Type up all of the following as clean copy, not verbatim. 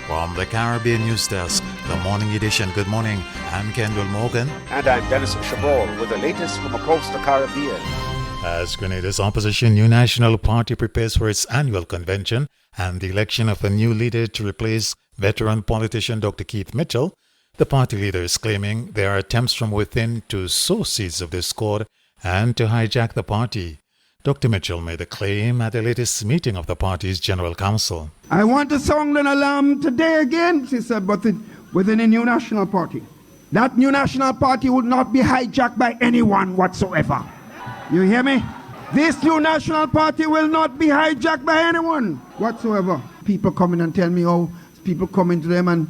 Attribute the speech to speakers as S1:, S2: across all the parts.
S1: From the Caribbean News Desk, the Morning Edition. Good morning. I'm Kendol Morgan.
S2: And I'm Denis Chabrol with the latest from across the Caribbean.
S1: As Grenada's opposition New National Party prepares for its annual convention and the election of a new leader to replace veteran politician Dr. Keith Mitchell, the party leader is claiming there are attempts from within to sow seeds of discord and to hijack the party. Dr. Mitchell made the claim at the latest meeting of the party's General Council.
S3: I want to sound an alarm today again, she said, but within a new national party. That new national party would not be hijacked by anyone whatsoever. You hear me? This new national party will not be hijacked by anyone whatsoever. People come in and tell me how people come into them and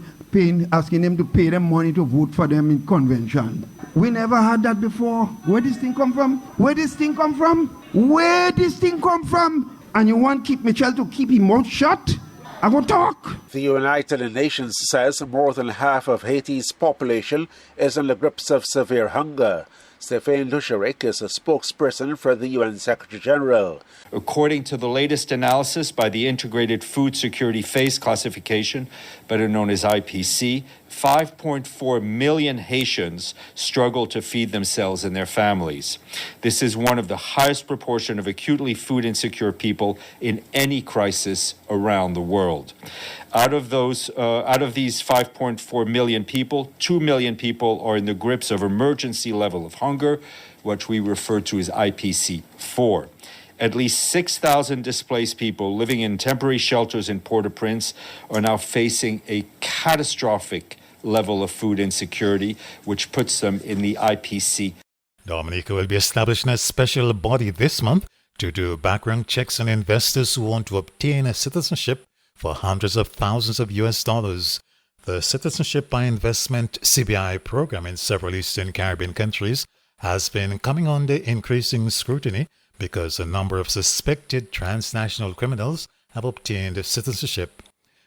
S3: asking them to pay them money to vote for them in convention. We never had that before. Where this thing come from? Where this thing come from? Where this thing come from? And you want Keith Mitchell to keep his mouth shut? I will talk.
S2: The United Nations says more than half of Haiti's population is in the grips of severe hunger. Stéphane Dujarric is a spokesperson for the UN Secretary General.
S4: According to the latest analysis by the Integrated Food Security Phase Classification, better known as IPC, 5.4 million Haitians struggle to feed themselves and their families. This is one of the highest proportion of acutely food insecure people in any crisis around the world. Out of these 5.4 million people, 2 million people are in the grips of emergency level of hunger, which we refer to as IPC 4. At least 6,000 displaced people living in temporary shelters in Port-au-Prince are now facing a catastrophic level of food insecurity, which puts them in the IPC.
S1: Dominica will be establishing a special body this month to do background checks on investors who want to obtain a citizenship for hundreds of thousands of US dollars. The Citizenship by Investment CBI program in several Eastern Caribbean countries has been coming under increasing scrutiny because a number of suspected transnational criminals have obtained citizenship.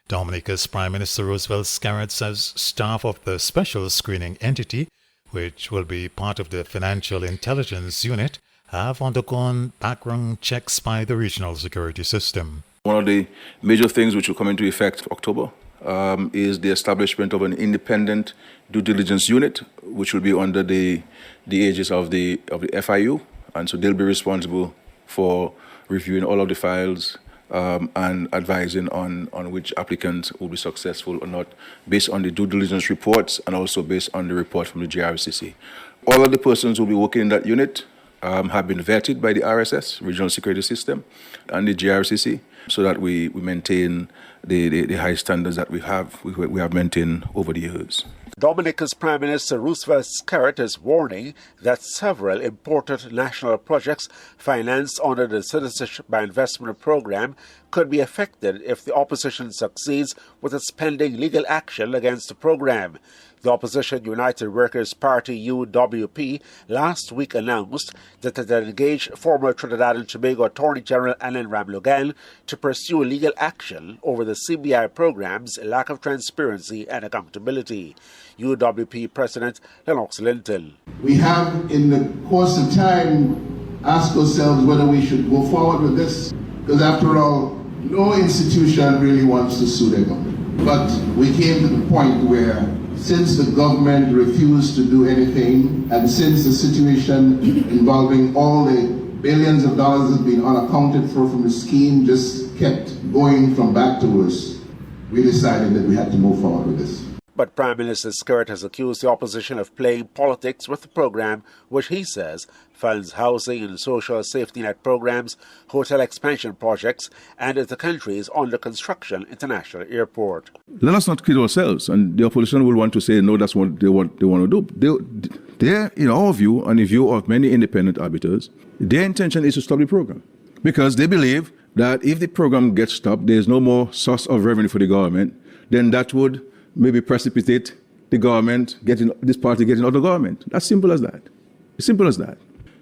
S1: Dominica's Prime Minister Roosevelt Scarrett says staff of the special screening entity, which will be part of the Financial Intelligence Unit, have undergone background checks by the regional security system.
S5: One of the major things which will come into effect October is the establishment of an independent due diligence unit, which will be under the aegis of the FIU, and so they'll be responsible for reviewing all of the files and advising on which applicants will be successful or not, based on the due diligence reports and also based on the report from the GRCC. All of the persons who will be working in that unit have been vetted by the RSS, Regional Security System, and the GRCC, so that we maintain the high standards that we have maintained over the years.
S2: Dominica's Prime Minister Roosevelt Scarrett is warning that several important national projects financed under the Citizenship by Investment program could be affected if the opposition succeeds with its pending legal action against the program. The opposition United Workers' Party UWP last week announced that it had engaged former Trinidad and Tobago Attorney General Alain Ramlogan to pursue legal action over the CBI program's lack of transparency and accountability. UWP President Lennox Linton.
S6: We have, in the course of time, asked ourselves whether we should go forward with this, because after all, no institution really wants to sue their government. But we came to the point where, since the government refused to do anything, and since the situation involving all the billions of dollars has been unaccounted for from the scheme just kept going from bad to worse, we decided that we had to move forward with this.
S2: But Prime Minister Scarrett has accused the opposition of playing politics with the program, which he says funds housing and social safety net programs, hotel expansion projects, and the country's under construction international airport.
S5: Let us not kid ourselves, and the opposition will want to say, no, that's what they want to do. They're, in our view, and the view of many independent arbiters, their intention is to stop the program, because they believe that if the program gets stopped, there's no more source of revenue for the government, then that would maybe precipitate the government this party getting out of the government. As simple as that. As simple as that.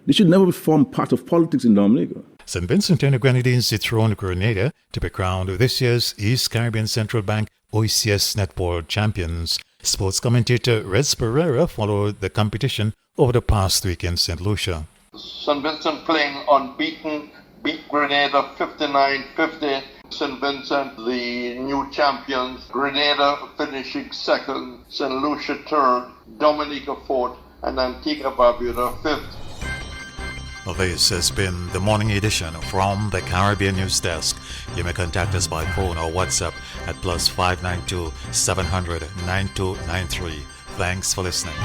S5: They should never form part of politics in Dominica.
S1: St. Vincent and the Grenadines dethroned Grenada to be crowned this year's East Caribbean Central Bank OECS Netball champions. Sports commentator Rez Pereira followed the competition over the past week in St. Lucia.
S7: St. Vincent playing unbeaten, beat Grenada 59-50. St. Vincent, the new champions, Grenada finishing second, St. Lucia third, Dominica fourth, and Antigua Barbuda fifth.
S1: This has been the morning edition from the Caribbean News Desk. You may contact us by phone or WhatsApp at +592 700 9293. Thanks for listening.